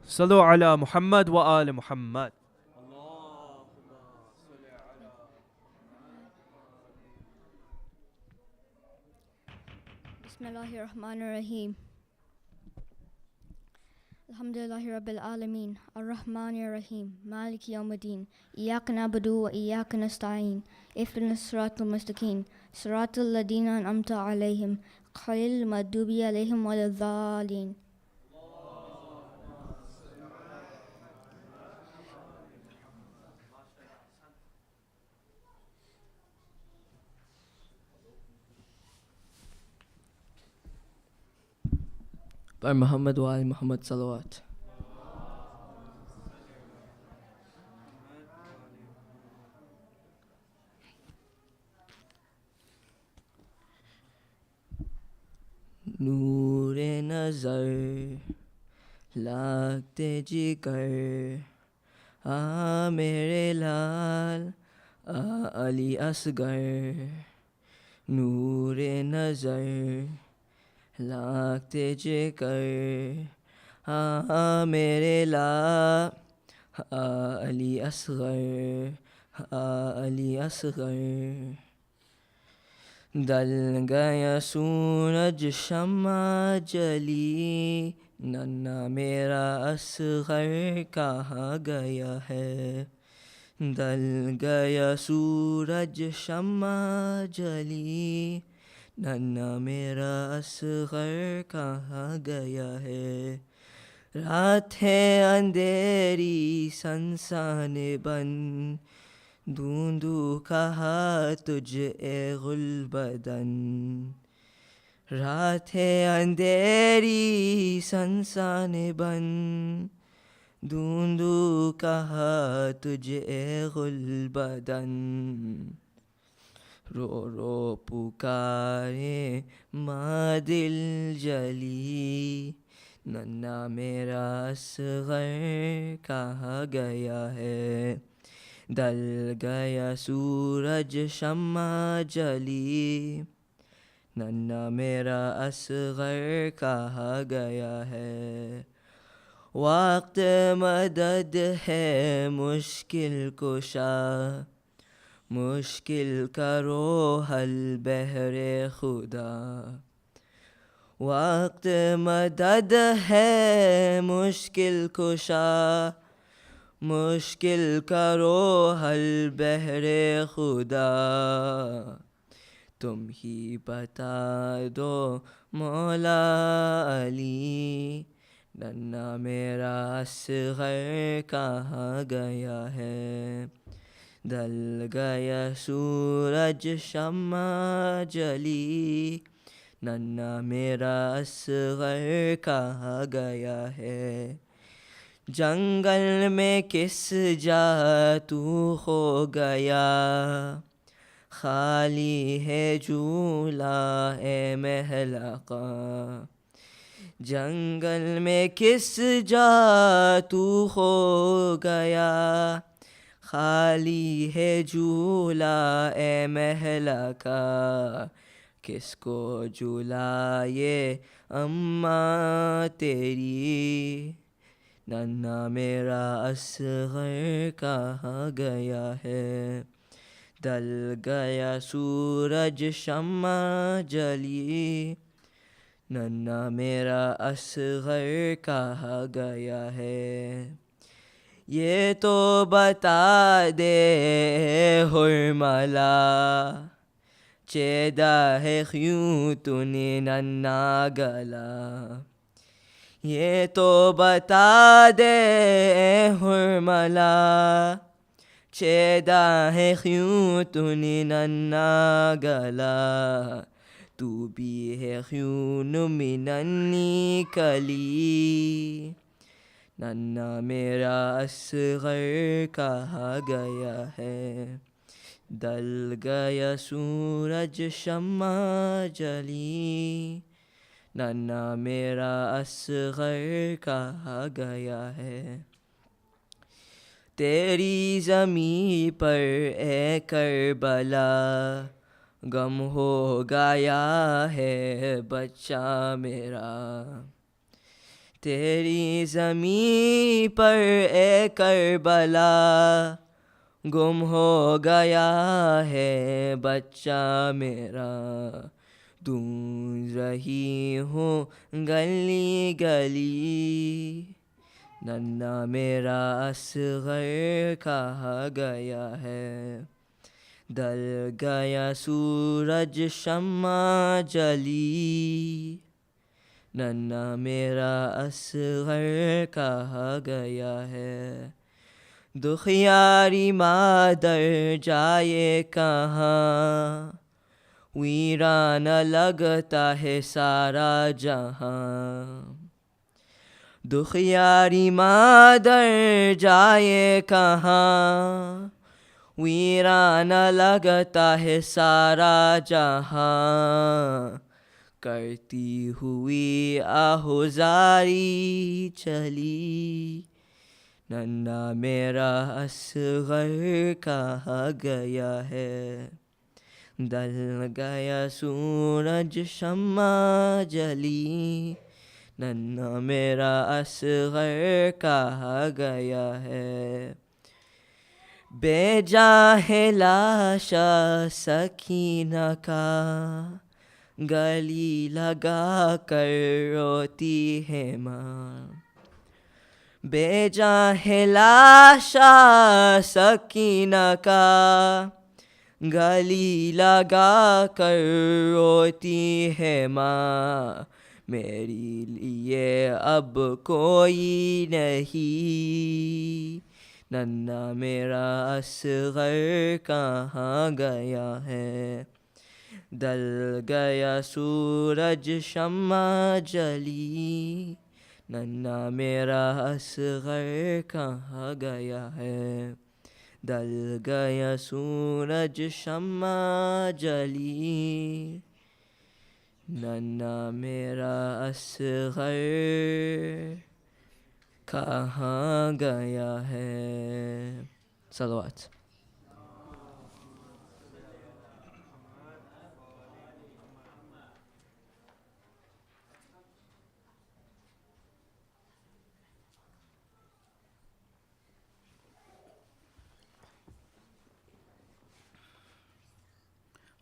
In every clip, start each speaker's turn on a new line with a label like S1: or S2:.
S1: صلوا على محمد وآل محمد.
S2: Bismillahirrahmanirrahim. Alhamdulillahi Rabbil Alameen. Ar-Rahmanir-Rahim. Maliki Yawmiddin. Iyyaka na'budu wa iyyaka nasta'in. Ihdinas siratal mustaqim. Siratal ladina an'amta alayhim. Ghayril maghdubi alayhim waladdallin.
S3: By Muhammad wa Ali Muhammad Salawat. Noor-e nazar lagte jigar, mere lal Ali asgar. Noor-e nazar lagte jigar, mere lal Ali asgar, Ali asgar. دل گیا سورج شمع جلی, ننھا میرا اصغر کہاں گیا ہے. دل گیا سورج شمع جلی, ننھا میرا اصغر کہاں گیا ہے. رات ہے اندھیری سنسان بن, ڈھونڈوں کہاں تجھ اے گل بدن. رات ہے اندھیری سنسان بن, ڈھونڈوں کہاں تجھ اے گل بدن. رو رو پکارے ماں دل جلی, ننھا میرا اصغر کہاں گیا ہے. دل گیا سورج شمع جلی, ننھا میرا اصغر کہاں گیا ہے. وقت مدد ہے مشکل کشا, مشکل کرو حل بہر خدا. وقت مدد ہے مشکل کشا, مشکل کرو حل بہر خدا. تم ہی بتا دو مولا علی, ننھا میرا اصغر کہاں گیا ہے. دل گیا سورج شمع جلی, ننھا میرا اصغر کہاں گیا ہے. جنگل میں کس جا تو کھو گیا, خالی ہے جھولا اے محل آقا. جنگل میں کس جا تو کھو گیا, خالی ہے جھولا اے محل آقا. کس کو جھلائے اماں تیری, ننھا میرا اصغر کہاں گیا ہے. دل گیا سورج شمع جلی, ننھا میرا اصغر کہاں گیا ہے. یہ تو بتا دے حرملا, چیدہ ہے کیوں تو نے ننھا گلا. یہ تو بتا دے حرملا, چیدہ ہے کیوں تو نے ننھا گلا. تو بھی ہے خون میں ننھی کلی, ننھا میرا اصغر کہاں گیا ہے. دل گیا سورج شمع جلی, ننھا میرا اصغر کہاں گیا ہے. تیری زمیں پر اے کربلا, غم ہو گیا ہے بچہ میرا. تیری زمین پر اے کربلا گم ہو گیا ہے بچہ میرا، ڈھونڈ رہی ہوں گلی گلی، ننھا میرا اصغر کہاں گیا ہے، ڈل گیا سورج شمع جلی، ننھا میرا اصغر کہاں گیا ہے، دخیاری مادر جائے کہاں، ویران لگتا ہے سارا جہاں، دخیاری مادر جائے کہاں، ویران لگتا ہے سارا جہاں، کرتی ہوئی آہوزاری چلی، ننھا میرا اصغر کہاں گیا ہے، ڈل گیا سورج شمع جلی، ننھا میرا اصغر کہاں گیا ہے، بے جا ہے لاشا سکینہ کا، گلی لگا کر روتی ہے ماں، بے جا ہے لاشا سکینہ کا، گلی لگا کر روتی ہے ماں، میری لیے اب کوئی نہیں، ننھا میرا اصغر کہاں گیا ہے، ڈل گیا سورج شمع جلی، ننھا میرا اصغر کہاں گیا ہے، ڈل گیا سورج شمع جلی، ننھا میرا اصغر کہاں گیا ہے۔ صلوات۔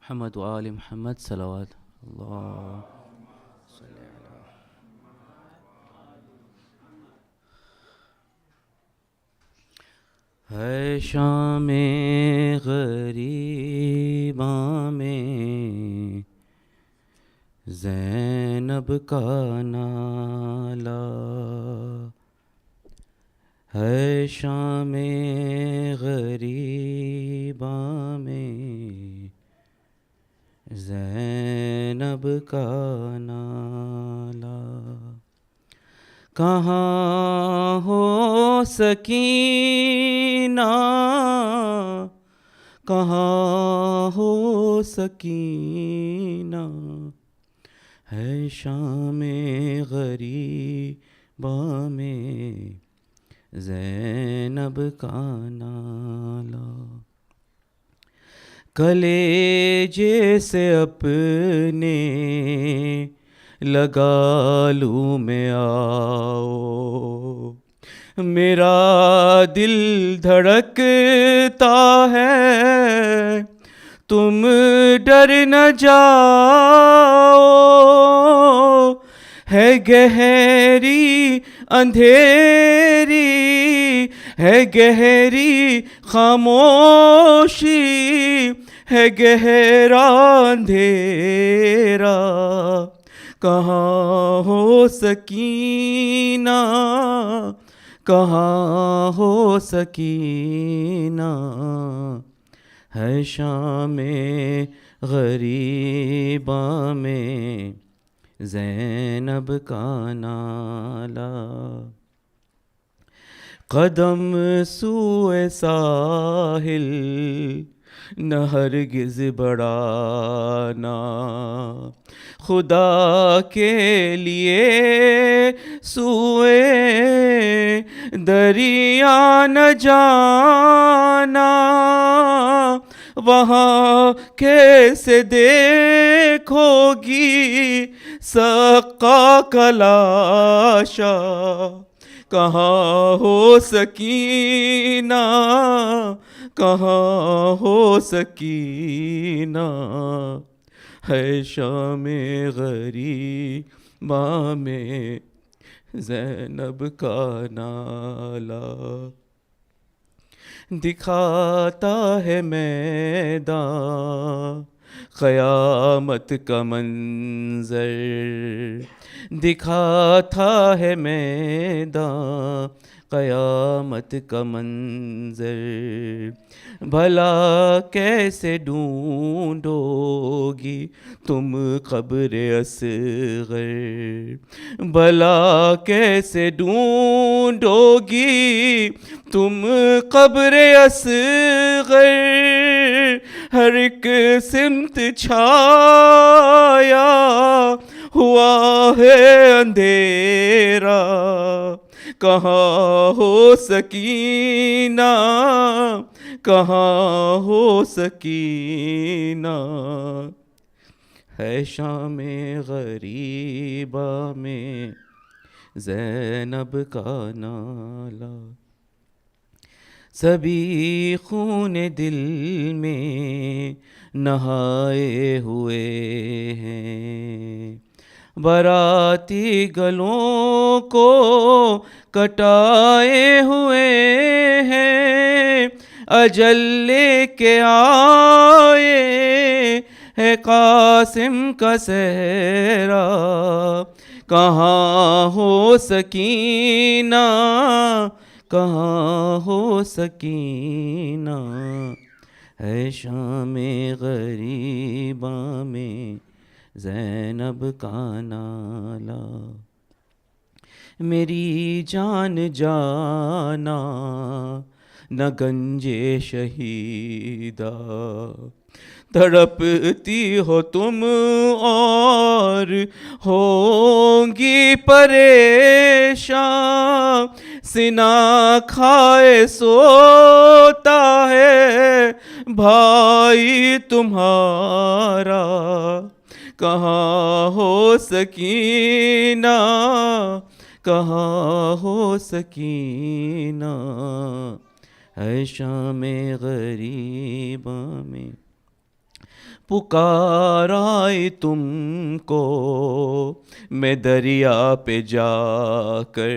S4: محمد و آل محمد صلوات اللہ۔ ہے شام غریباں میں زینب کا نالا، ہے شام غریباں میں زینب کا نالا، کہاں ہو سکینہ، کہاں ہو سکینہ، ہے شام غریباں میں زینب کا نالا، کلیجے سے اپنے لگا لوں میں آؤ، میرا دل دھڑکتا ہے تم ڈر نہ جاؤ، ہے گہری اندھیری، ہے گہری خاموشی، ہے گہرا اندھیرا، کہاں ہو سکینہ، کہاں ہو سکینہ، ہے شام غریباں میں زینب کا نالا، قدم سوئے ساحل نہ ہرگز بڑھانا، خدا کے لیے سوئے دریا نہ جانا، وہاں کیسے دیکھو گی
S5: سقا کلاشا کہاں ہو سکینہ کہاں ہو سکینہ ہے شام غریباں میں زینب کا نالا دکھاتا ہے میدان قیامت کا منظر دکھاتا ہے میدان قیامت کا منظر بھلا کیسے ڈھونڈو گی تم قبر اصغر بھلا کیسے ڈھونڈو گی تم قبر اصغر ہر ایک سمت چھایا ہوا ہے اندھیرا کہاں ہو سکینہ کہاں ہو سکینہ ہے شام غریبہ میں زینب کا نالا سبھی خون دل میں نہائے ہوئے ہیں باراتی گلوں کو کٹائے ہوئے ہیں اجل لے کے آئے ہے قاسم کا صحرا کہاں ہو سکینہ کہاں ہو سکینہ ہے شام غریباں میں زینب کا نالا میری جان جانا نہ گنجے شہیدہ تڑپتی ہو تم اور ہونگی پریشان سینہ کھائے سوتا ہے بھائی تمہارا کہاں ہو سکینہ کہاں ہو سکینہ ہے شام غریباں میں پکارا تم کو میں دریا پہ جا کر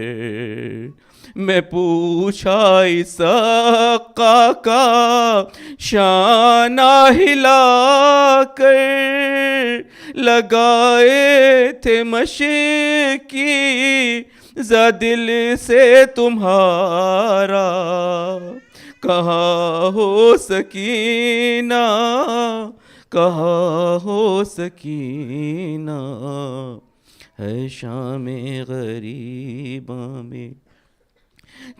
S5: میں پوچھا سقا کا شانہ ہلا کر لگائے تھے مشکی ذا دل سے تمہارا کہاں ہو سکینہ کہاں ہو سکینہ ہے شام غریباں میں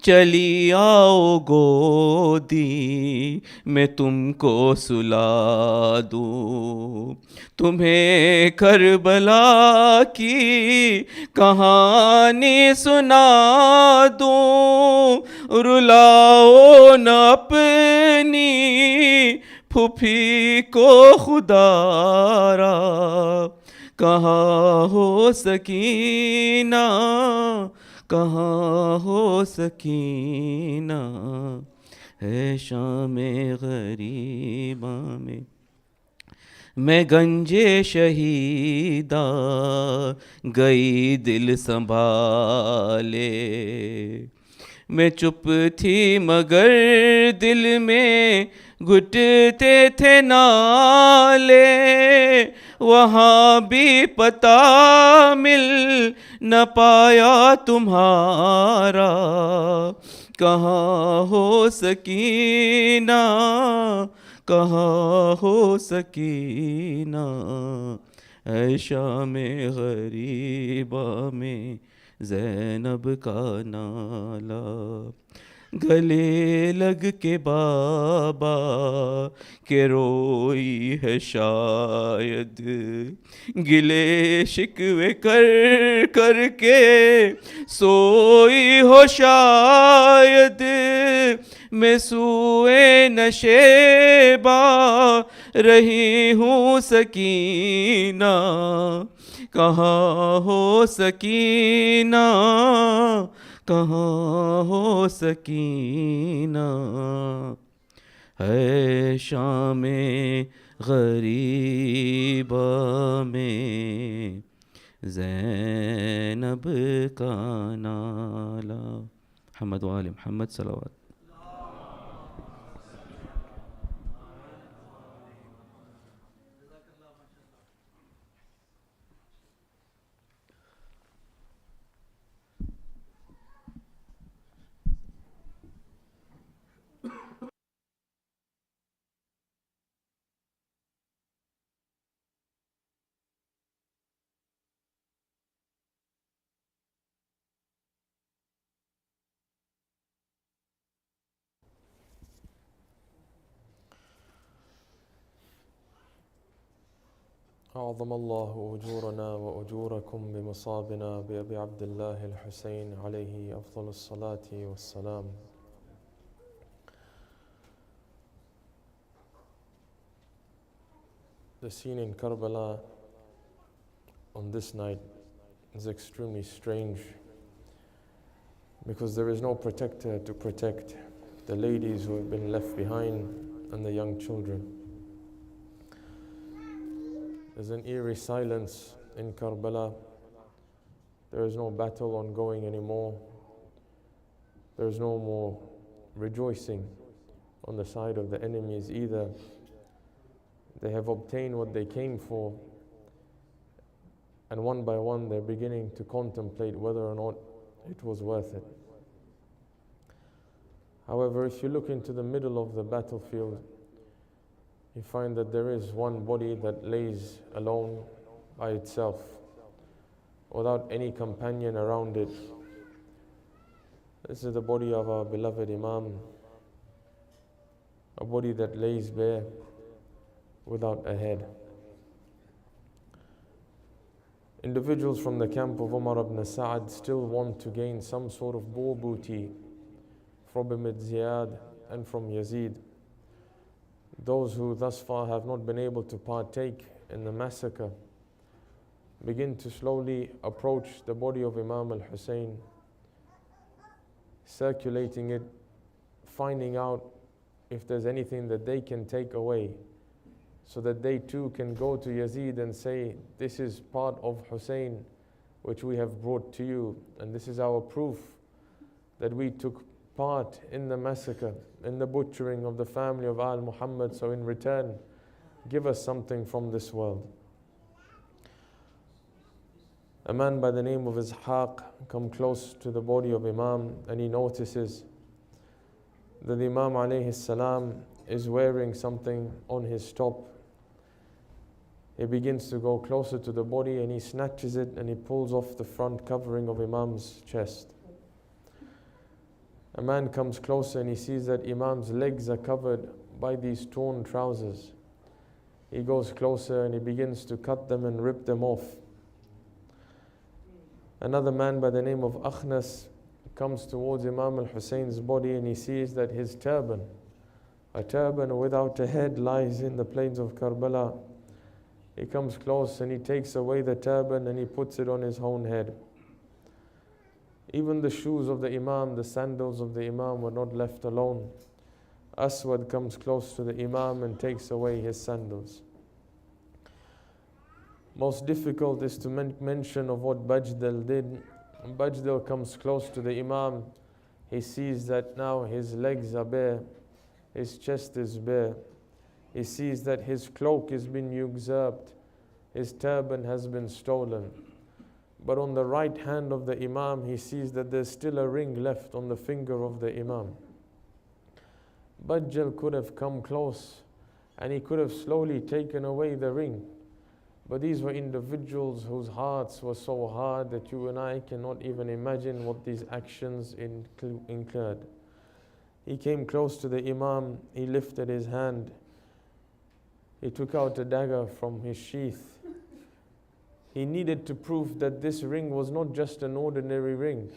S5: چلی آؤ گودی میں تم کو سلا دوں تمہیں کربلا کی کہانی سنا دوں رلاؤ نہ اپنی پھوپھی کو خدا را کہاں ہو سکینہ کہاں ہو سکینہ ہے شام غریباں میں گنجے شہیدہ گئی دل سنبھالے میں چپ تھی مگر دل میں گھٹتے تھے نالے وہاں بھی پتہ مل نہ پایا تمہارا کہاں ہو سکینہ کہاں ہو سکینہ اے شام غریباں میں زینب کا نالا گلے لگ کے بابا کہ روئی ہے شاید گلے شکوے کر کر کے سوئی ہو شاید میں سوئے نشیبہ رہی ہوں سکینہ कहाँ हो सकीना, कहाँ हो सकीना, है शाम ग़रीबा में ज़ैनब का नाला। मोहम्मद व आले मोहम्मद सल्लल्लाहु।
S6: أعظم الله أجورنا وأجوركم بمصابنا بأبي عبد الله الحسين عليه أفضل الصلاة والسلام. The scene in Karbala on this night is extremely strange because there is no protector to protect the ladies who have been left behind and the young children. There's an eerie silence in Karbala. There is no battle ongoing anymore. There is no more rejoicing on the side of the enemies either. They have obtained what they came for, and one by one they're beginning to contemplate whether or not it was worth it. However, if you look into the middle of the battlefield, you find that there is one body that lays alone by itself, without any companion around it. This is the body of our beloved Imam, a body that lays bare without a head. Individuals from the camp of Umar ibn Sa'ad still want to gain some sort of boar booty from Ibn Ziyad and from Yazid. Those who thus far have not been able to partake in the massacre begin to slowly approach the body of Imam al-Hussein, circulating it, finding out if there's anything that they can take away, so that they too can go to Yazid and say, this is part of Hussein which we have brought to you, and this is our proof that we took part in the massacre, in the butchering of the family of Al Muhammad, so in return, give us something from this world. A man by the name of Ishaq come close to the body of Imam, and he notices that the Imam alayhi salam is wearing something on his top. He begins to go closer to the body and he snatches it and he pulls off the front covering of Imam's chest. A man comes closer and he sees that Imam's legs are covered by these torn trousers. He goes closer and he begins to cut them and rip them off. Another man by the name of Akhnas comes towards Imam al-Hussein's body and he sees that his turban, a turban without a head, lies in the plains of Karbala. He comes close and he takes away the turban and he puts it on his own head. Even the shoes of the Imam, the sandals of the Imam were not left alone. Aswad comes close to the Imam and takes away his sandals. Most difficult is to mention of what Bajdal did. Bajdal comes close to the Imam. He sees that now his legs are bare, his chest is bare. He sees that his cloak has been usurped, his turban has been stolen. But on the right hand of the Imam, he sees that there's still a ring left on the finger of the Imam. Bajjal could have come close and he could have slowly taken away the ring. But these were individuals whose hearts were so hard that you and I cannot even imagine what these actions incurred. He came close to the Imam, he lifted his hand, he took out a dagger from his sheath. He needed to prove that this ring was not just an ordinary ring.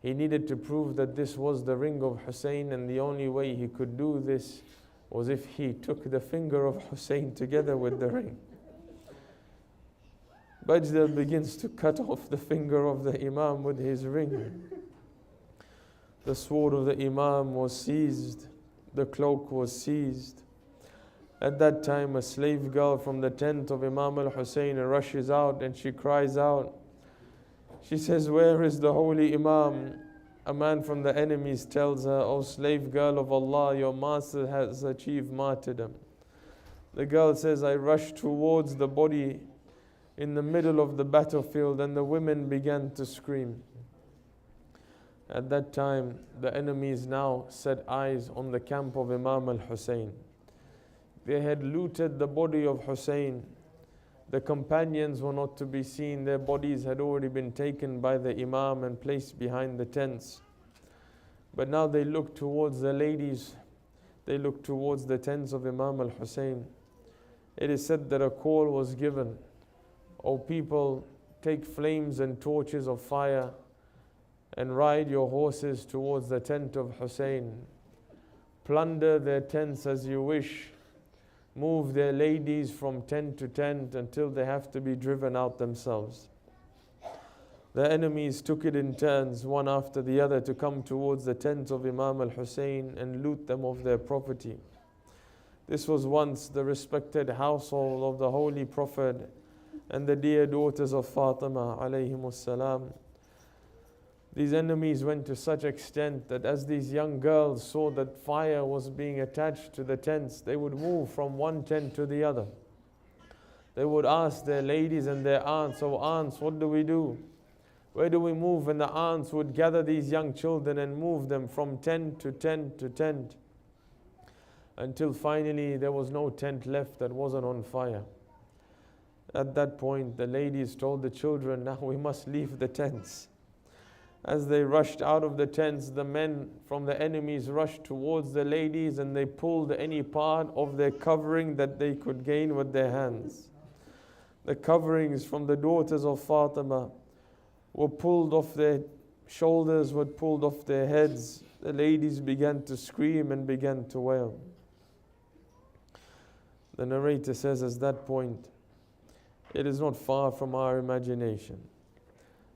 S6: He needed to prove that this was the ring of Hussein, and the only way he could do this was if he took the finger of Hussein together with the ring. Bajdal begins to cut off the finger of the Imam with his ring. The sword of the Imam was seized, the cloak was seized. At that time, a slave girl from the tent of Imam al-Husayn rushes out and she cries out. She says, "Where is the holy Imam?" A man from the enemies tells her, "O slave girl of Allah, your master has achieved martyrdom." The girl says, "I rushed towards the body in the middle of the battlefield, and the women began to scream." At that time, the enemies now set eyes on the camp of Imam al-Husayn. They had looted the body of Husayn. The companions were not to be seen. Their bodies had already been taken by the Imam and placed behind the tents. But now they looked towards the ladies. They looked towards the tents of Imam al-Husayn. It is said that a call was given. "O people, take flames and torches of fire and ride your horses towards the tent of Husayn. Plunder their tents as you wish. Move their ladies from tent to tent until they have to be driven out themselves." The enemies took it in turns, one after the other, to come towards the tent of Imam al-Husayn and loot them of their property. This was once the respected household of the Holy Prophet and the dear daughters of Fatima alayhimus salam. These enemies went to such extent that as these young girls saw that fire was being attached to the tents, they would move from one tent to the other. They would ask their ladies and their aunts, "Oh aunts, what do we do? Where do we move?" And the aunts would gather these young children and move them from tent to tent to tent, until finally there was no tent left that wasn't on fire. At that point, the ladies told the children, "Now we must leave the tents." As they rushed out of the tents, the men from the enemies rushed towards the ladies and they pulled any part of their covering that they could gain with their hands. The coverings from the daughters of Fatima were pulled off their shoulders, were pulled off their heads. The ladies began to scream and began to wail. The narrator says, at that point, it is not far from our imagination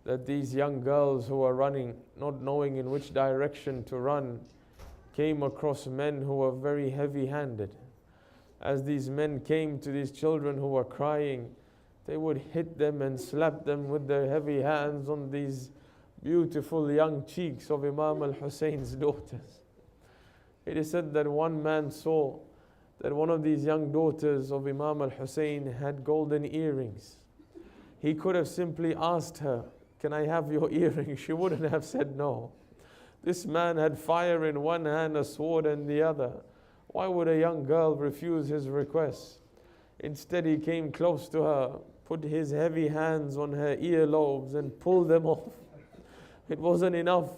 S6: that these young girls who are running, not knowing in which direction to run, came across men who were very heavy-handed. As these men came to these children who were crying, they would hit them and slap them with their heavy hands on these beautiful young cheeks of Imam al-Husayn's daughters. It is said that one man saw that one of these young daughters of Imam al-Husayn had golden earrings. He could have simply asked her, "Can I have your earrings?" She wouldn't have said no. This man had fire in one hand, a sword in the other. Why would a young girl refuse his request? Instead, he came close to her, put his heavy hands on her earlobes and pulled them off. It wasn't enough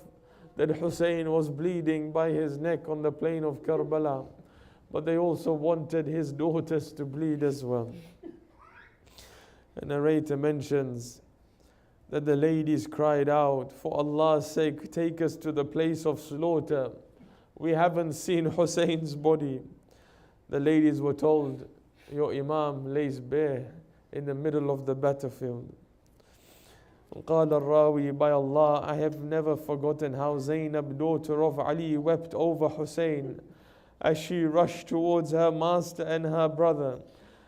S6: that Husayn was bleeding by his neck on the plain of Karbala, but they also wanted his daughters to bleed as well. A narrator mentions that the ladies cried out, "For Allah's sake, take us to the place of slaughter. We haven't seen Husayn's body." The ladies were told, "Your Imam lays bare in the middle of the battlefield." قال الراوي, "By Allah, I have never forgotten how Zaynab, daughter of Ali, wept over Husayn as she rushed towards her master and her brother.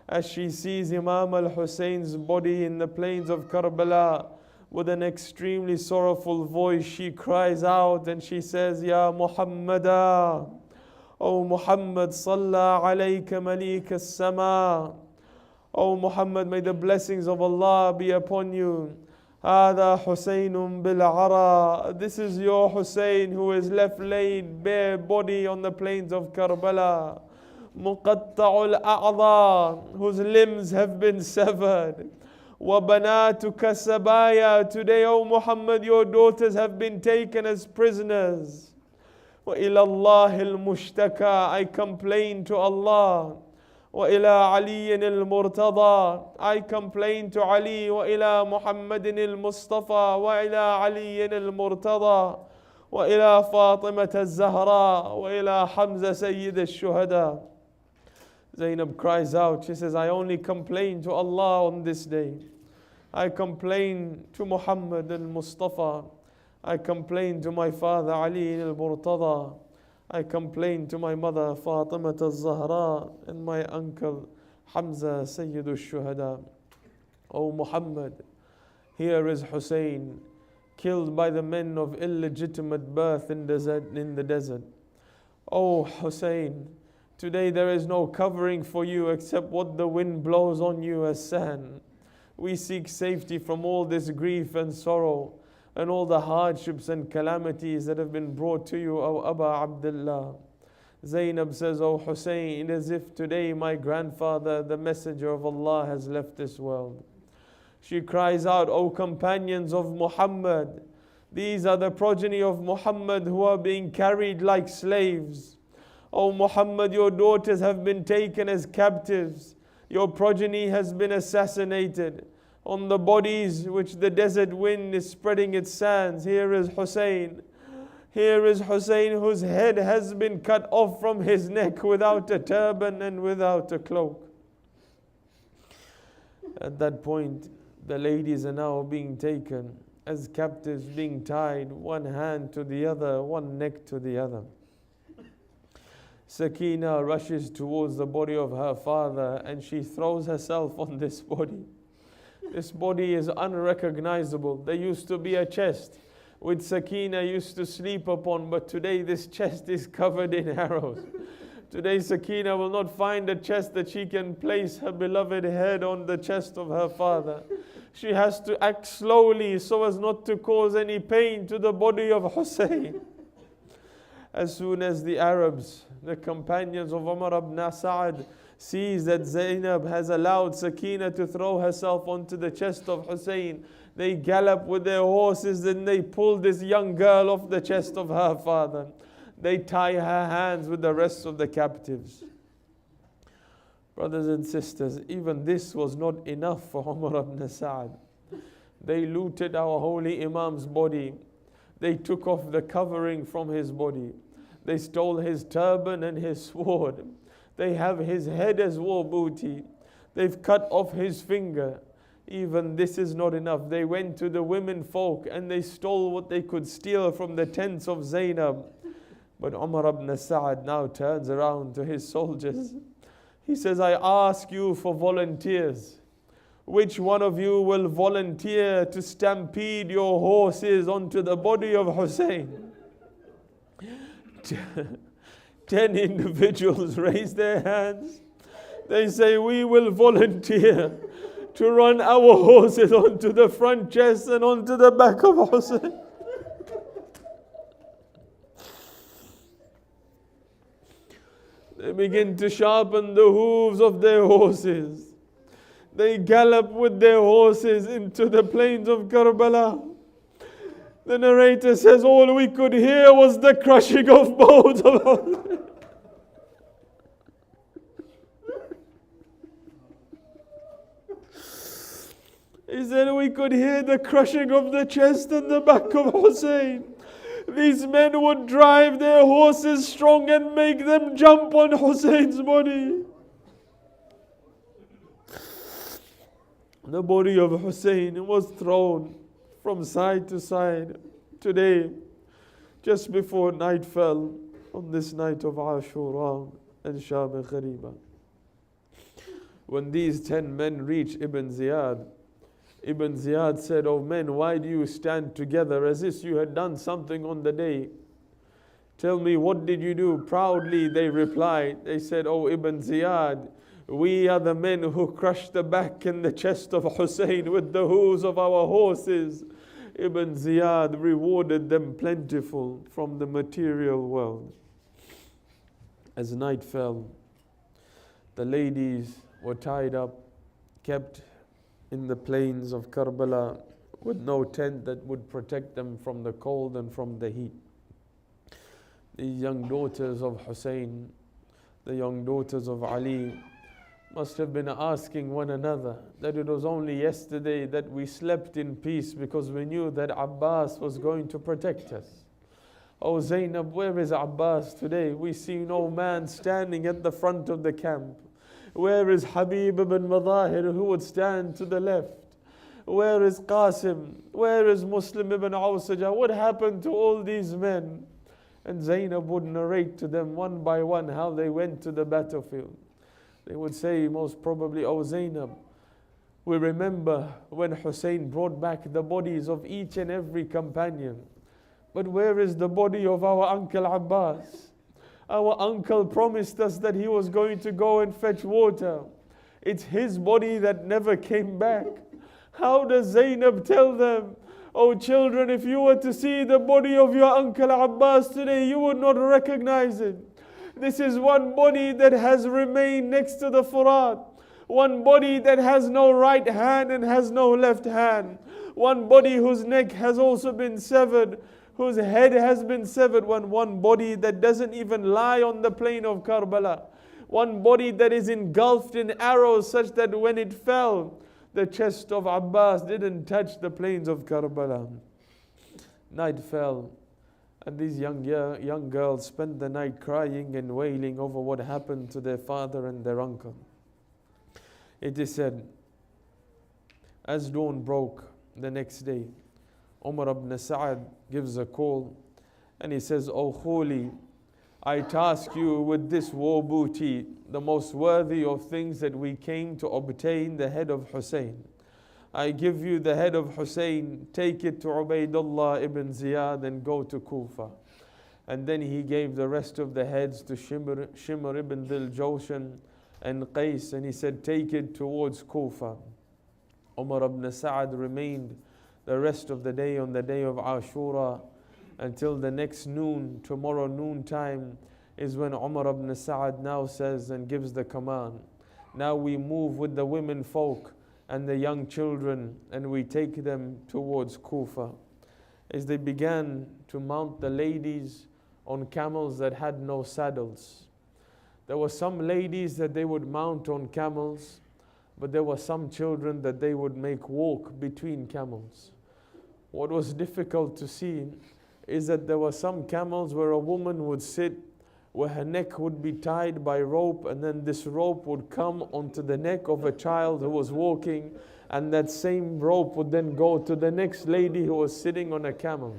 S6: As she sees Imam al-Husayn's body in the plains of Karbala, with an extremely sorrowful voice, she cries out and she says, "Ya Muhammada, O Muhammad, Salla alayka Malik as-sama. O Muhammad, may the blessings of Allah be upon you. Hada Husaynun bil-ara. This is your Husayn who is left laid bare body on the plains of Karbala. Muqatta'ul a'dha, whose limbs have been severed. وَبَنَاتُكَ سَبَايَا. Today, O Muhammad, your daughters have been taken as prisoners. وَإِلَى اللَّهِ الْمُشْتَكَى. I complain to Allah. وَإِلَى عَلِيٍّ الْمُرْتَضَى. I complain to Ali. وَإِلَى مُحَمَّدٍ الْمُصْطَفَى. وَإِلَى عَلِيٍّ الْمُرْتَضَى. وَإِلَى فَاطِمَةَ الزَّهْرَى. وَإِلَى حَمْزَةَ سَيِّدِ الشُّهَدَى. Zaynab cries out, she says, "I only complain to Allah on this day." I complain to Muhammad al-Mustafa. I complain to my father Ali al-Murtada. I complain to my mother Fatima al-Zahra and my uncle Hamza Sayyid al-Shuhada. O Muhammad, here is Hussein, killed by the men of illegitimate birth in the desert. O Hussein, today there is no covering for you except what the wind blows on you as sand. We seek safety from all this grief and sorrow and all the hardships and calamities that have been brought to you, O Aba Abdullah. Zaynab says, O Hussein, as if today my grandfather, the messenger of Allah, has left this world. She cries out, O companions of Muhammad, these are the progeny of Muhammad who are being carried like slaves. O Muhammad, your daughters have been taken as captives. Your progeny has been assassinated. On the bodies which the desert wind is spreading its sands, here is Hussein. Here is Hussein whose head has been cut off from his neck without a turban and without a cloak. At that point, the ladies are now being taken as captives, being tied one hand to the other, one neck to the other. Sakina rushes towards the body of her father and she throws herself on this body. This body is unrecognizable. There used to be a chest which Sakina used to sleep upon, but today this chest is covered in arrows. Today Sakina will not find a chest that she can place her beloved head on the chest of her father. She has to act slowly so as not to cause any pain to the body of Hussein. As soon as the Arabs, the companions of Umar ibn Sa'ad, sees that Zaynab has allowed Sakina to throw herself onto the chest of Hussein, they gallop with their horses and they pull this young girl off the chest of her father. They tie her hands with the rest of the captives. Brothers and sisters, even this was not enough for Umar ibn Sa'ad. They looted our holy Imam's body. They took off the covering from his body. They stole his turban and his sword. They have his head as war booty. They've cut off his finger. Even this is not enough. They went to the women folk and they stole what they could steal from the tents of Zaynab. But Umar ibn Sa'ad now turns around to his soldiers. He says, I ask you for volunteers. Which one of you will volunteer to stampede your horses onto the body of Hussein? 10 individuals raise their hands. They say, we will volunteer to run our horses onto the front chest and onto the back of Hussein. They begin to sharpen the hooves of their horses. They gallop with their horses into the plains of Karbala. The narrator says all we could hear was the crushing of bones of Hussein. He said we could hear the crushing of the chest and the back of Hussein. These men would drive their horses strong and make them jump on Hussein's body. The body of Hussein was thrown from side to side. Today, just before night fell, on this night of Ashura and Sham Ghariban, when these 10 men reached Ibn Ziyad, Ibn Ziyad said, "O men, why do you stand together as if you had done something on the day? Tell me, what did you do?" Proudly they replied. They said, "O Ibn Ziyad, we are the men who crushed the back and the chest of Hussein with the hooves of our horses." Ibn Ziyad rewarded them plentiful from the material world. As night fell, the ladies were tied up, kept in the plains of Karbala with no tent that would protect them from the cold and from the heat. These young daughters of Hussein, the young daughters of Ali, must have been asking one another that it was only yesterday that we slept in peace because we knew that Abbas was going to protect us. "Oh Zaynab, where is Abbas today? We see no man standing at the front of the camp. Where is Habib ibn Madahir who would stand to the left? Where is Qasim? Where is Muslim ibn Awsaja? What happened to all these men? And Zaynab would narrate to them one by one how they went to the battlefield. They would say most probably, "Oh Zaynab, we remember when Hussein brought back the bodies of each and every companion. But where is the body of our uncle Abbas? Our uncle promised us that he was going to go and fetch water. It's his body that never came back." How does Zaynab tell them, "Oh children, if you were to see the body of your uncle Abbas today, you would not recognize it. This is one body that has remained next to the Furat. One body that has no right hand and has no left hand. One body whose neck has also been severed, whose head has been severed. One body that doesn't even lie on the plain of Karbala. One body that is engulfed in arrows such that when it fell, the chest of Abbas didn't touch the plains of Karbala." Night fell, and these young girls spent the night crying and wailing over what happened to their father and their uncle. It is said, as dawn broke the next day, Umar ibn Sa'ad gives a call and he says, "O Khuli, I task you with this war booty, the most worthy of things that we came to obtain, the head of Hussein. I give you the head of Hussein, take it to Ubaidullah ibn Ziyad and go to Kufa." And then he gave the rest of the heads to Shimr ibn Dhil Jawshan and Qais, and he said, "Take it towards Kufa." Umar ibn Sa'ad remained the rest of the day on the day of Ashura until the next noon, tomorrow noontime, is when Umar ibn Sa'ad now says and gives the command. Now we move with the women folk and the young children and we take them towards Kufa. As they began to mount the ladies on camels that had no saddles. There were some ladies that they would mount on camels, but there were some children that they would make walk between camels. What was difficult to see is that there were some camels where a woman would sit, where her neck would be tied by rope, and then this rope would come onto the neck of a child who was walking, and that same rope would then go to the next lady who was sitting on a camel.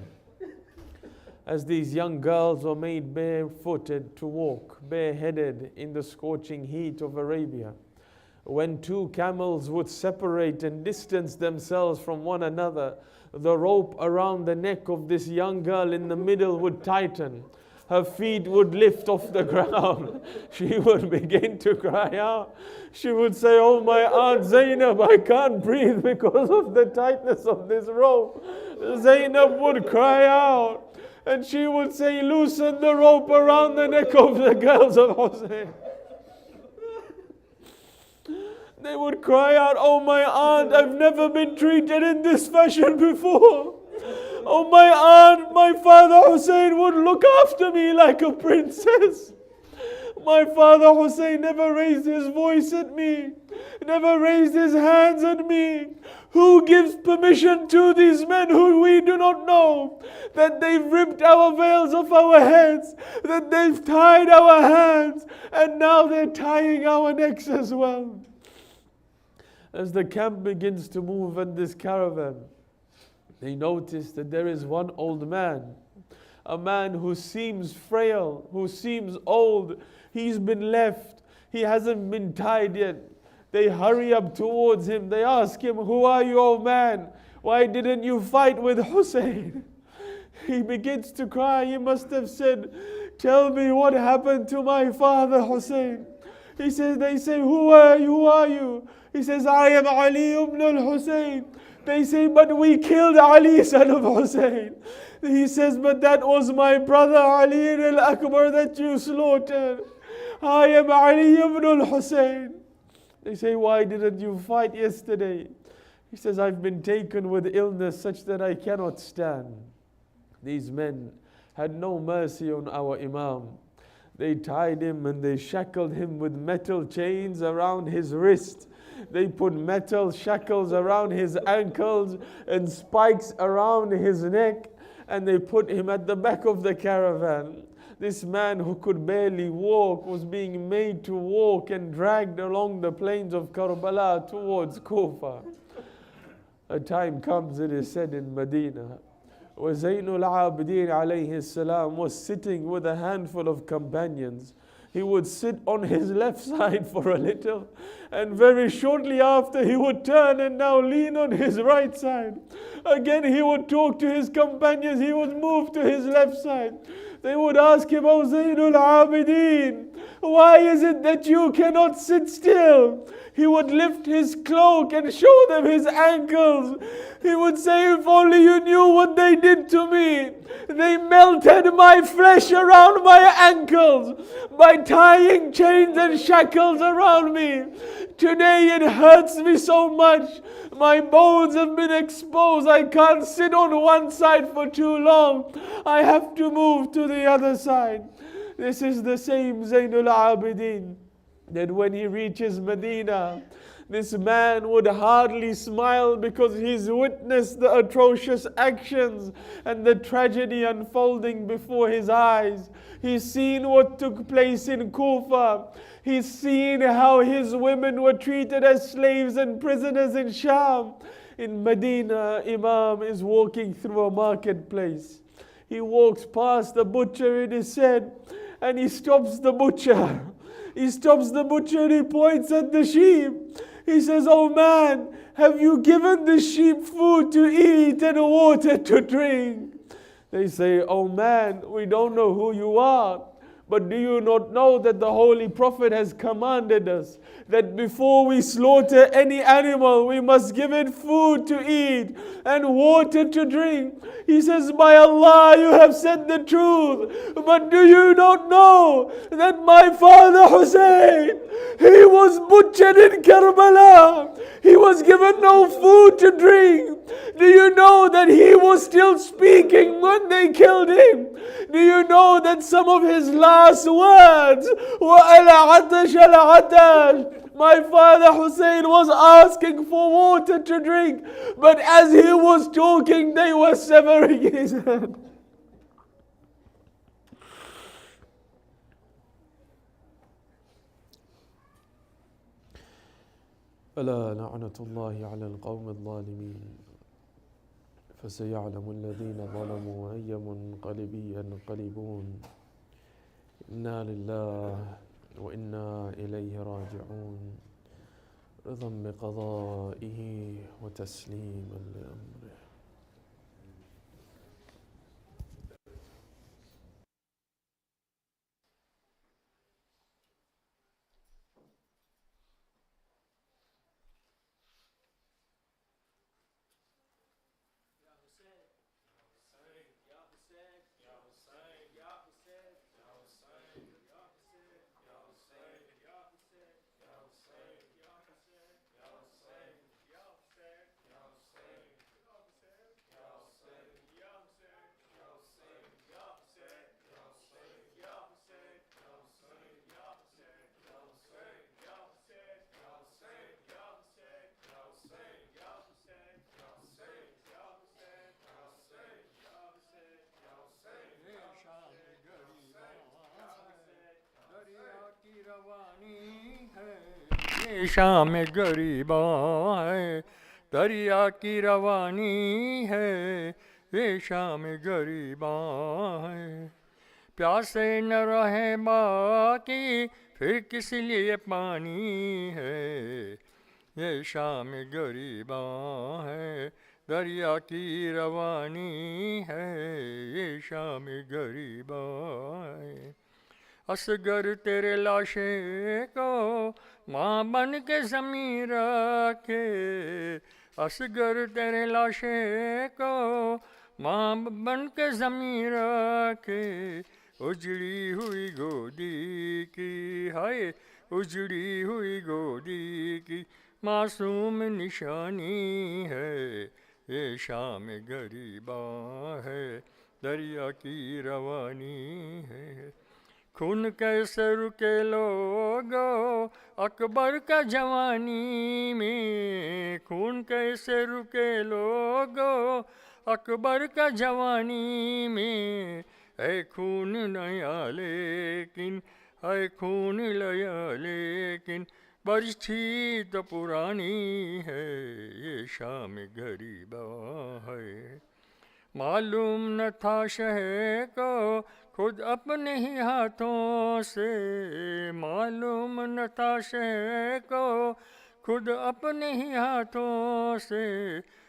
S6: As these young girls were made barefooted to walk, bareheaded in the scorching heat of Arabia, when two camels would separate and distance themselves from one another, the rope around the neck of this young girl in the middle would tighten. Her feet would lift off the ground. She would begin to cry out. She would say, "Oh my Aunt Zaynab, I can't breathe because of the tightness of this rope." Zaynab would cry out and she would say, "Loosen the rope around the neck of the girls of Hussein." They would cry out, "Oh my aunt, I've never been treated in this fashion before. Oh my aunt, my father Hussein would look after me like a princess. My father Hussein never raised his voice at me, never raised his hands at me. Who gives permission to these men who we do not know, that they've ripped our veils off our heads, that they've tied our hands, and now they're tying our necks as well?" As the camp begins to move in this caravan, they notice that there is one old man, a man who seems frail, who seems old. He's been left. He hasn't been tied yet. They hurry up towards him. They ask him, "Who are you, old man? Why didn't you fight with Hussein?" He begins to cry. He must have said, "Tell me what happened to my father Hussein." He says, they say, "Who are you? Who are you?" He says, "I am Ali ibn al-Hussein." They say, "But we killed Ali, son of Hussein." He says, "But that was my brother Ali al-Akbar that you slaughtered. I am Ali ibn al-Hussein." They say, "Why didn't you fight yesterday?" He says, "I've been taken with illness such that I cannot stand." These men had no mercy on our Imam. They tied him and they shackled him with metal chains around his wrist. They put metal shackles around his ankles and spikes around his neck, and they put him at the back of the caravan. This man who could barely walk was being made to walk and dragged along the plains of Karbala towards Kufa. A time comes, it is said in Medina, where Zayn al-Abidin alayhi salam was sitting with a handful of companions. He would sit on his left side for a little, and very shortly after he would turn and now lean on his right side. Again he would talk to his companions, he would move to his left side. They would ask him, "O Zayn al-Abidin, why is it that you cannot sit still?" He would lift his cloak and show them his ankles. He would say, "If only you knew what they did to me. They melted my flesh around my ankles by tying chains and shackles around me. Today it hurts me so much. My bones have been exposed. I can't sit on one side for too long. I have to move to the other side." This is the same Zayn al-Abidin that when he reaches Medina, this man would hardly smile because he's witnessed the atrocious actions and the tragedy unfolding before his eyes. He's seen what took place in Kufa. He's seen how his women were treated as slaves and prisoners in Sham. In Medina, Imam is walking through a marketplace. He walks past the butcher, it is said, and he stops the butcher. He stops the butcher and he points at the sheep. He says, "Oh man, have you given the sheep food to eat and water to drink?" They say, "Oh man, we don't know who you are. But do you not know that the Holy Prophet has commanded us that before we slaughter any animal, we must give it food to eat and water to drink?" He says, "By Allah, you have said the truth. But do you not know that my father Hussein, he was butchered in Karbala. He was given no food to drink. Do you know that he was still speaking when they killed him? Do you know that some of his last words were al-Atash, al-Atash? My father Hussein was asking for water to drink, but as he was talking, they were severing his head." ألا لعنة الله على القوم الظالمين فسيعلم الذين ظلموا أي منقلب ينقلبون إنا لله وإنا إليه راجعون رضا بقضائه وتسليما لأمره.
S7: शाम गरीबा है, दरिया की रवानी है, ये शाम गरीबा है। प्यासे न रहे बाकी फिर किस लिए पानी है, ये शाम गरीबा है, दरिया की रवानी है, ये शाम गरीबा है। असगर तेरे लाशे को माँ बन के ज़मीं रखे, असगर तेरे लाशे को माँ बन के ज़मीं रखे, उजड़ी हुई गोदी की हाय, उजड़ी हुई गोदी की मासूम निशानी है, ये शाम गरीबा है, दरिया की रवानी है। खून कैसे रुके लोगो अकबर का जवानी में, खून कैसे रुके लोगो अकबर का जवानी में, है खून नया लेकिन, है खून लया लेकिन برچھی تو پرانی ہے یہ شام غریباں ہے. معلوم نہ تھا شہ کو خود اپنے ہی ہاتھوں سے، معلوم نہ تھا شہ کو خود اپنے ہی ہاتھوں سے،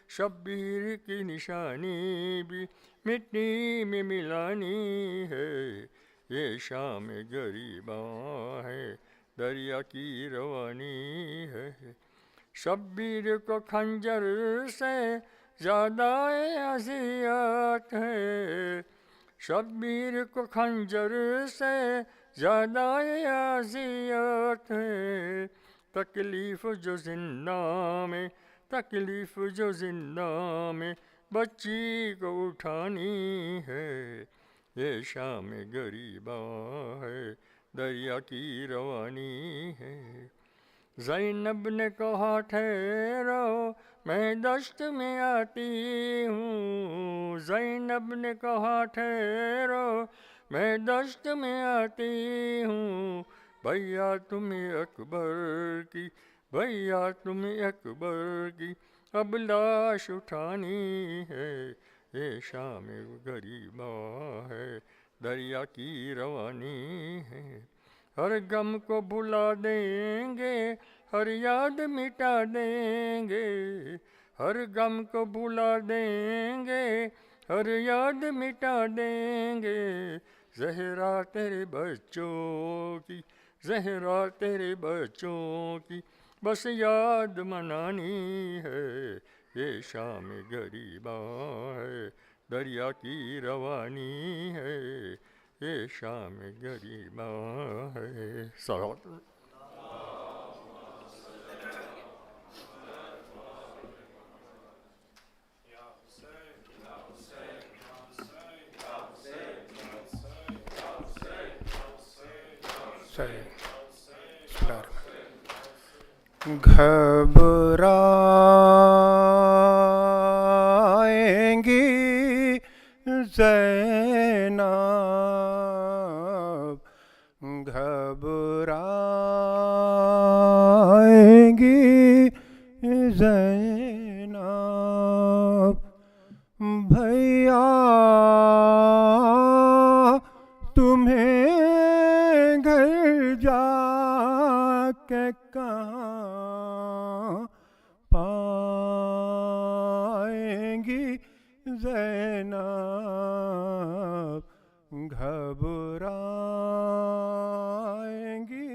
S7: شبیر کی نشانی بھی مٹی میں ملانی ہے. یہ شام غریباں ہے دریا کی روانی ہے. شبیر کو خنجر سے زیادہ اذیت ہے، شبیر کو خنجر سے زیادہ اذیت ہے. تکلیف جو زندہ میں، تکلیف جو زندہ میں بچی کو اٹھانی ہے. یہ شام غریباں ہے دریا کی روانی ہے. زینب نے کہا ٹھہرو میں دشت میں آتی ہوں، زینب نے کہا ٹھہرو میں دشت میں آتی ہوں. بھیا تمہیں اکبر کی، بھیا تمہیں اکبر کی اب لاش اٹھانی ہے. یہ شام غریباں ہے دریا کی روانی ہے. ہر غم کو بھلا دیں گے، ہر یاد مٹا دیں گے، ہر غم کو بھلا دیں گے، ہر یاد مٹا دیں گے. زہرا تیرے بچوں کی، زہرا تیرے بچوں کی بس یاد منانی ہے. یہ شام غریباں ہے دریا کی روانی ہے. یہ شام غریباں ہے. صلوات
S8: گھبرائیں گی زینب، گھبرائیں گی زینب. بھیا تمہیں گھر جا کے کہاں پائیں گی زینب، گھبرائیں گی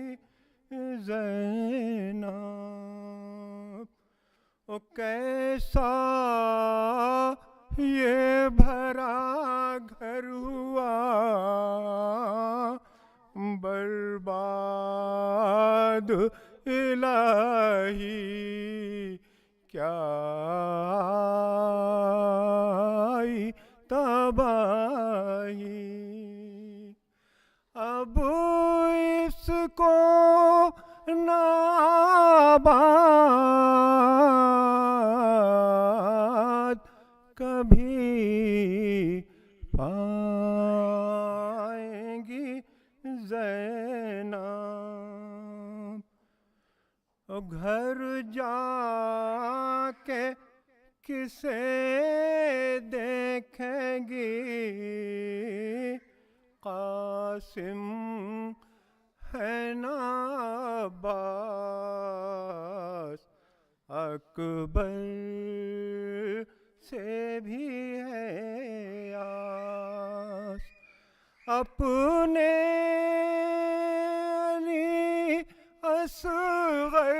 S8: زینب. او کیسا یہ بھرا گھر ہوا برباد الہی، کیا آئی تباہی. اب اس کو ناباد کبھی پائیں گی زینب. گھر جا کے کسے دیکھیں گی، قاسم ہے نا عباس، اکبر سے بھی ہے آس. اپنے علی اصغر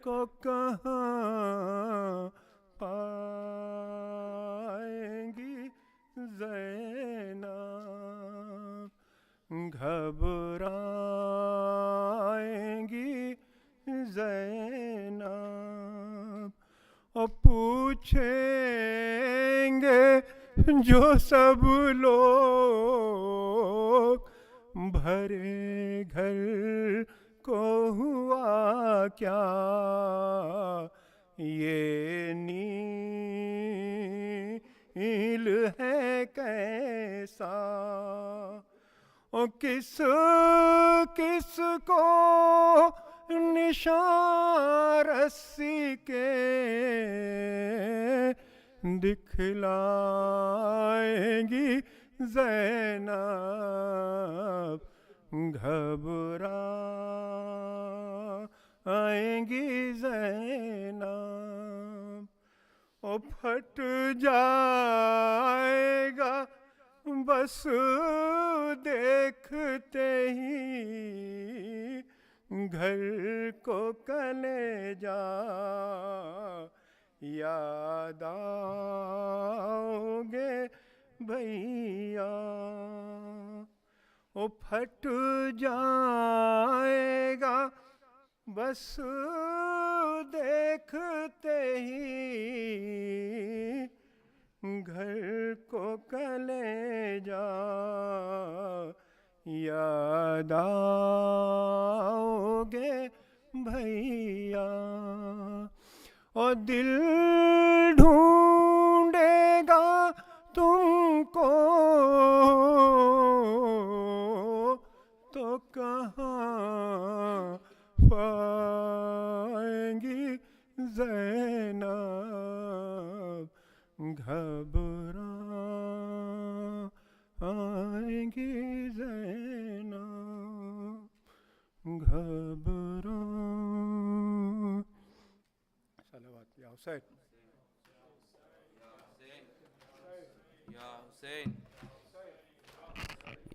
S8: کو کہاں پائیں گی زینب، گھبرائیں گی زینب. اور پوچھیں گے جو سب لوگ بھرے گھر کو ہوا کیا، یہ نیل ہے کیسا. ओ किस किस को निशान रस्सी के दिखलाएगी ज़ैनब, घबराएंगी ज़ैनब। ओ फट जाएगा बस देखते ही घर को कलेजा, याद आओगे भैया। ओ फट जाएगा बस देखते ही घर को कलेजा, याद आओगे भैया। और दिल ढूंढेगा तुमको तो कहाँ पाएंगी ज़ैनब, घबराएंगी ज़ैनब, घबरा। सलावत या हुसैन।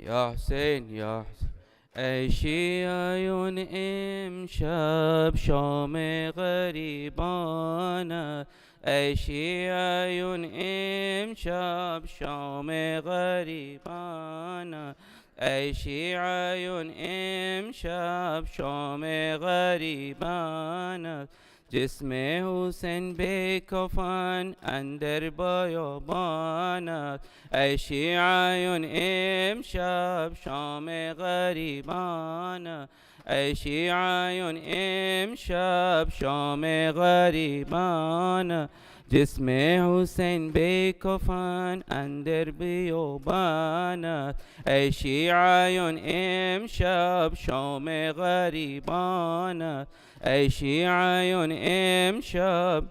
S4: يا حسين يا حسين ای شیعیون امشب شام غریبان، ای شیعیون امشب شام غریبان، ای شیعیون امشب شام غریبان. جسم حسین به کفن اندر بیابان است، ای شیعیون امشب شام غریبان است، ای شیعیون امشب شام غریبان است. جسم حسین به کفن اندر بیابان است، ای شیعیون امشب شام غریبان است، ای شیعیون امشب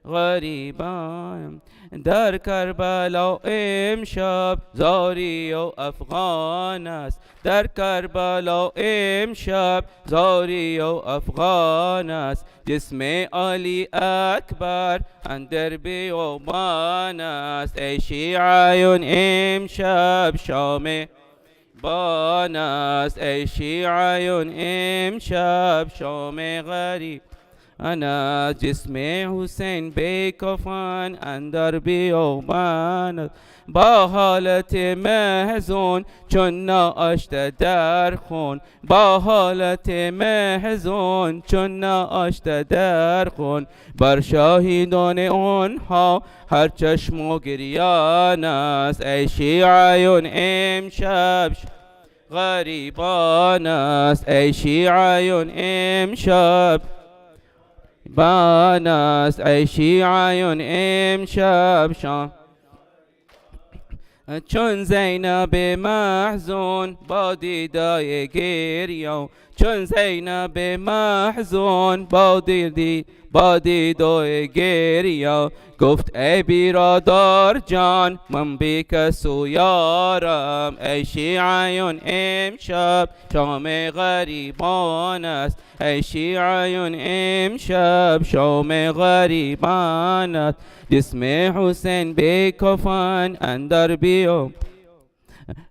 S4: غریبان. در کربلا امشب زاری و افغان است، در کربلا امشب زاری و افغان است. جسم علی اکبر اندر بیابان است، ای شیعیون امشب شام بان است، ای شیعیون امشب شام غریب انا. جسم حسین به کفن اندر بیابان است، با حالت محزون چون ناآشته در خون، با حالت محزون چون ناآشته در خون. بر شاهدان آنها هر چشم و گریان است، ای شیعیون امشب غریبان است، ای شیعیون امشب بان است، ای شیعیون امشب شام. چون زینب محزون با دیدای گریه، چون زینب محزون با دیدای گریه، گفت ای برادر جان من بی کس و یارم، ای شیعیون امشب شام غریبان است، ای شیعیون امشب شام غریبان است. جسم حسین به کفن اندر بیام،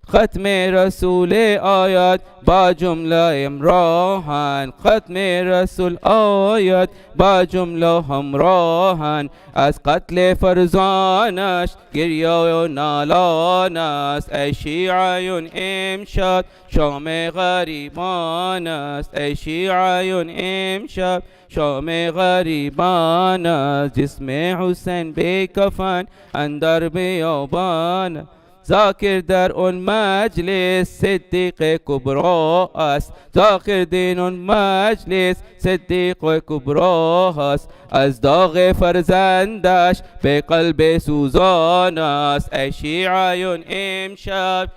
S4: ختم رسول آیت با جمله همراهن، ختم رسول آیت با جمله همراهن. از قتل فرزانش گریه و نالان است، ای شیعیون امشب شام غریبان است، ای شیعیون امشب شام غریبان است. جسم حسین به کفن اندر بیابان، ذاکر در اون مجلس صدیق کبرا است، ذاکر در اون مجلس صدیق کبرا است. از داغ فرزندش به قلب سوزان است، ای شیعیون امشب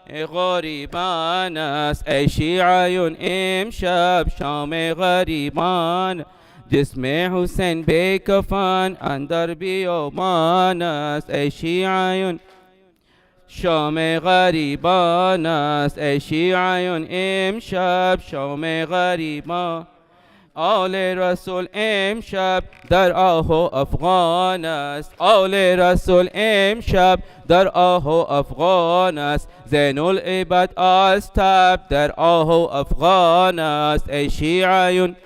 S4: غریبان است ای شیعیون امشب شام غریبان جسم حسین بی کفن اندر بیابان است ای شیعیون شام غریبان است ای شیعیون امشب شام غریبان آل رسول امشب در آه و افغان است آل رسول امشب در آه و افغان است زین العباد از تب در آه و افغان است ای شیعیون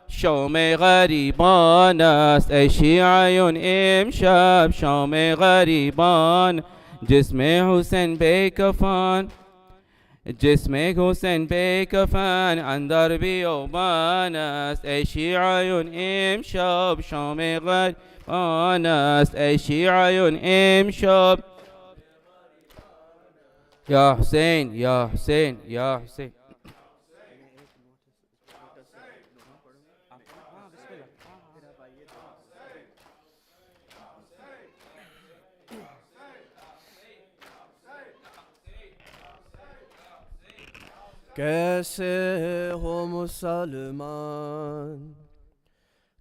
S4: شام غریبان است ای شیعیون امشب شام غریبان جسم حسین بی کفن جسم حسین بی کفن اندر بیابان است ای شیعیون امشب شام غریبان است ای شیعیون امشب یا حسین یا حسین یا حسین
S3: کیسے ہو مسلمان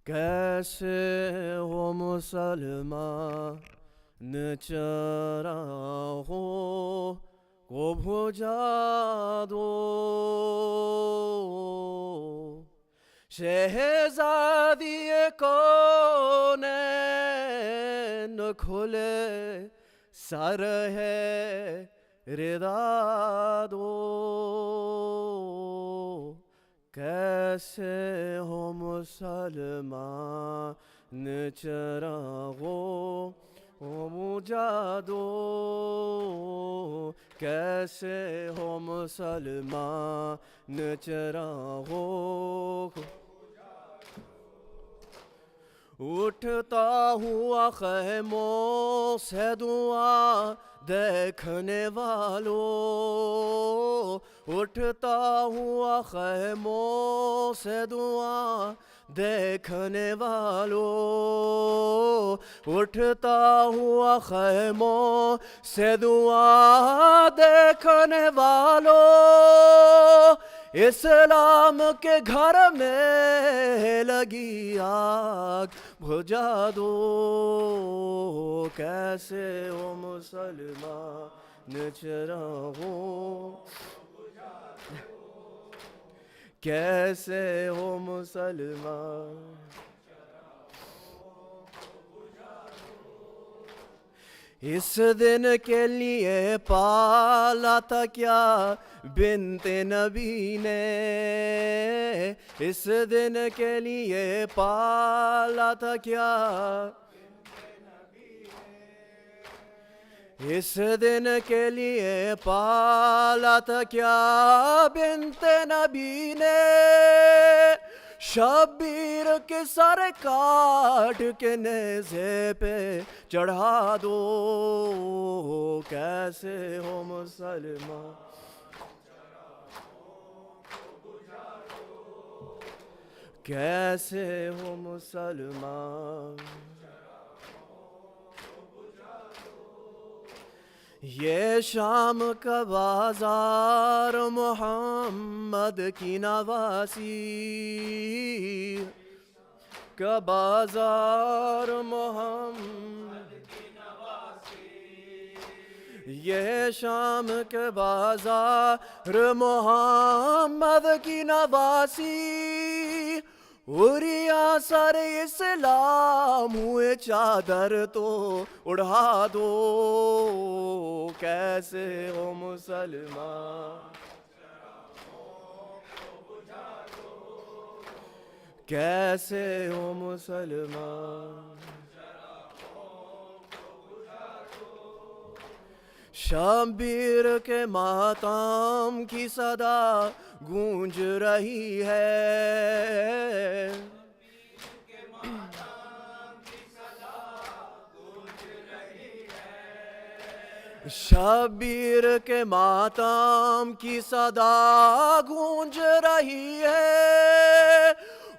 S3: کیسے ہو مسلمان چراغوں کو بجھا دو شہزادی کونین کھلے سر ہے رضا دو کیسے ہو مسلمان چراغوں کو بجھا دو کیسے ہو مسلمان چراغوں کو اٹھتا ہوا خیموں سے دعا دیکھنے والوں اٹھتا ہوا خیموں سے دعا دیکھنے والوں اٹھتا ہوا خیموں سے دعا دیکھنے والوں اسلام کے گھر میں لگی آگ بجھا دو کیسے ہو مسلمان چراغوں کیسے ہو مسلمان اس دن کے لیے پالا تھا کیا بنت نبی نے اس دن کے لیے پالا تھا کیا اس دن کے لیے پالا تھا کیا بنت نبی نے شبیر کے سر کاٹ کے نیزے پہ چڑھا دو کیسے ہو مسلمان کیسے ہو مسلمان یہ شام کا بازار محمد کی نواسی کا بازار محمد کی نواسی یہ شام کے بازار محمد کی نواسی اوریا سر اسلام ہوئے چادر تو اڑا دو کیسے ہو مسلمان کیسے ہو مسلمان شبیر کے ماتم کی صدا گونج رہی ہے شبیر کے ماتم کی صدا گونج رہی ہے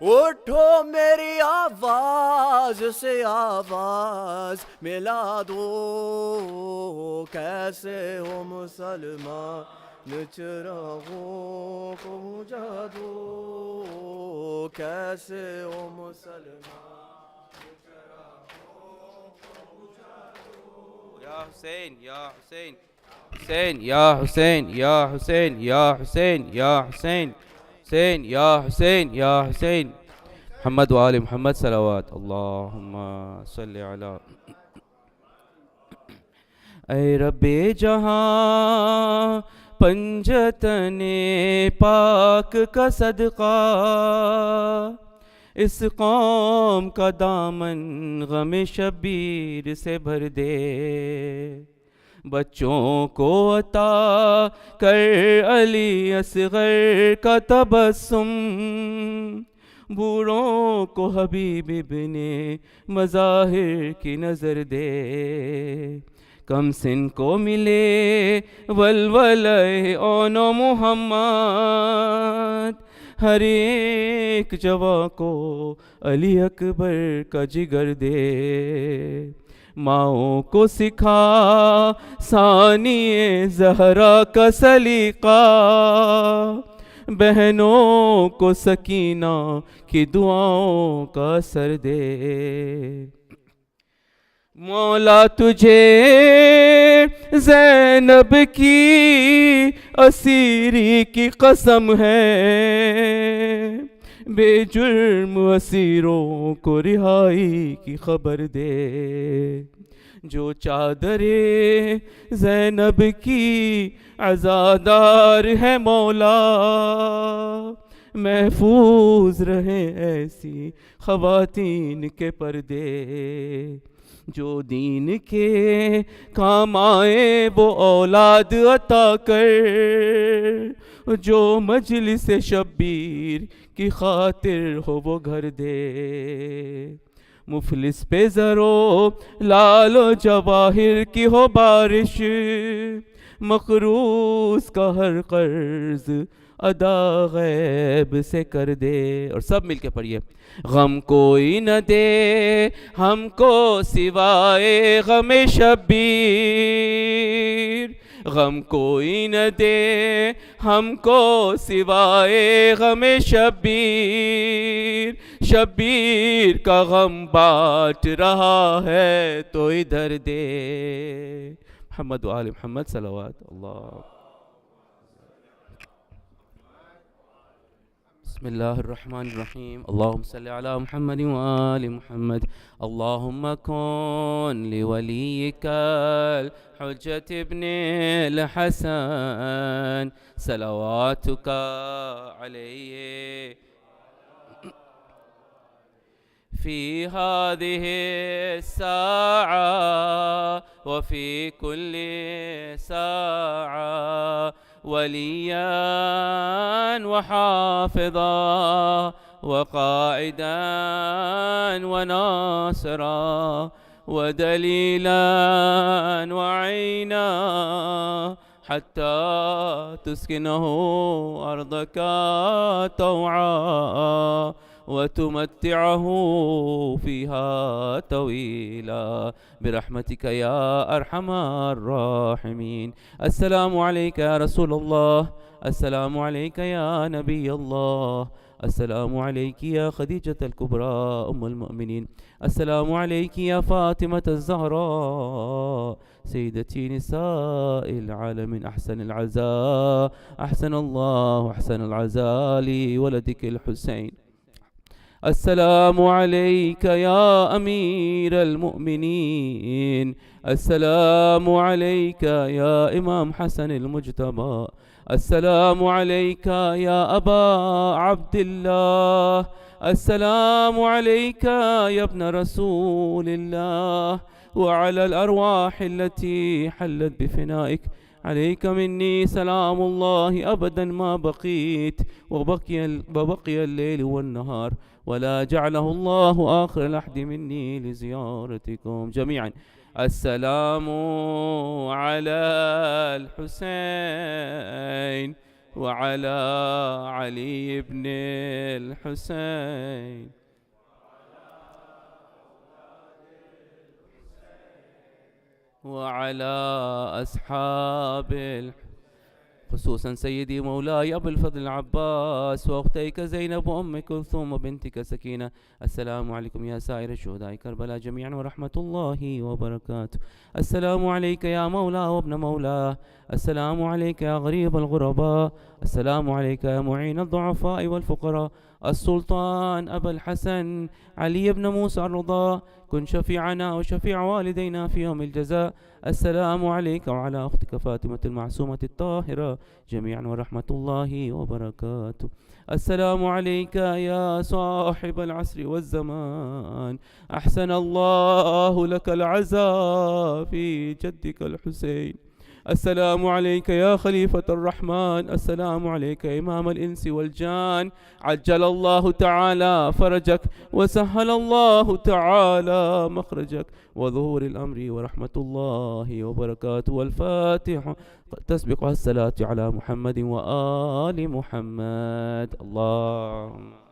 S3: اٹھو میری آواز سے آواز ملا دو، کیسے ہو مسلمان چراغوں کو بجھا دو، کیسے ہو مسلمان چراغوں کو بجھا دو۔
S5: یا حسین یا حسین، حسین یا حسین یا حسین یا حسین یا حسین، حسین یا حسین یا حسین، محمد و آل محمد صلوات اللہم صلی علی۔ اے رب جہاں پنجتن پاک کا صدقہ، اس قوم کا دامن غم شبیر سے بھر دے، بچوں کو عطا کر علی اصغر کا تبسم، بوڑھوں کو حبیب ابن مظاہر کی نظر دے، کم سن کو ملے ولولہ اون و محمد، ہر ایک جواں کو علی اکبر کا جگر دے، ماؤں کو سکھا ثانی زہرا کا سلیقہ، بہنوں کو سکینہ کی دعاؤں کا اثر دے، مولا تجھے زینب کی اسیری کی قسم ہے، بے جرم اسیروں کو رہائی کی خبر دے، جو چادر زینب کی عزادار ہے مولا، محفوظ رہیں ایسی خواتین کے پردے، جو دین کے کام آئے وہ اولاد عطا کر، جو مجلس شبیر کی خاطر ہو وہ گھر دے، مفلس پہ زرو لال و جواہر کی ہو بارش، مقروض کا ہر قرض ادا غیب سے کر دے۔ اور سب مل کے پڑھیے، غم کوئی نہ دے ہم کو سوائے غم شبیر، غم کوئی نہ دے ہم کو سوائے غم شبیر، شبیر کا غم بانٹ رہا ہے تو ادھر دے، محمد و آل محمد صلوات اللہ۔ بسم اللہ الرحمن الرحیم، اللہم صلی علی محمد و آل محمد، اللہم کن لولیک الحجت ابن الحسن صلواتک علیہ فی هذه الساعة وفی کل ساعة وليا وحافظا وقائدا وناصرا ودليلا وعينا حتى تسكنه أرضك طوعا وتمتعه فيها طويلا برحمتك يا أرحم الراحمين. السلام عليك يا رسول الله، السلام عليك يا نبي الله، السلام عليك يا خديجة الكبرى أم المؤمنين، السلام عليك يا فاطمة الزهراء سيدتي نساء العالمين. أحسن العزاء، أحسن الله أحسن العزاء لولدك الحسين. السلام عليك يا أمير المؤمنين، السلام عليك يا إمام حسن المجتبى، السلام عليك يا أبا عبد الله، السلام عليك يا ابن رسول الله، وعلى الأرواح التي حلت بفنائك، عليك مني سلام الله أبدا ما بقيت وبقي الليل والنهار، ولا جعله الله آخر العهد مني لزيارتكم جميعا. السلام على الحسين وعلى علي بن الحسين وعلى أصحاب خصوصا سيدي مولاي أبو الفضل العباس وأختيك زينب وأم كلثوم وبنتك سكينة. السلام عليكم يا سائر شهداء كربلاء جميعا ورحمة الله وبركاته. السلام عليك يا مولاه وابن مولاه. السلام عليك يا غريب الغرباء. السلام عليك يا معين الضعفاء والفقراء. السلطان أبا الحسن علي بن موسى الرضا كن شفيعنا وشفيع والدينا في يوم الجزاء. السلام عليك وعلى أختك فاطمة المعصومة الطاهرة جميعا ورحمة الله وبركاته. السلام عليك يا صاحب العصر والزمان. أحسن الله لك العزاء في جدك الحسين. السلام عليك يا خليفة الرحمن. السلام عليك إمام الإنس والجان. عجل الله تعالى فرجك وسهل الله تعالى مخرجك وظهور الأمر ورحمة الله وبركاته. والفاتحة تسبق الصلاة على محمد وآل محمد. اللهم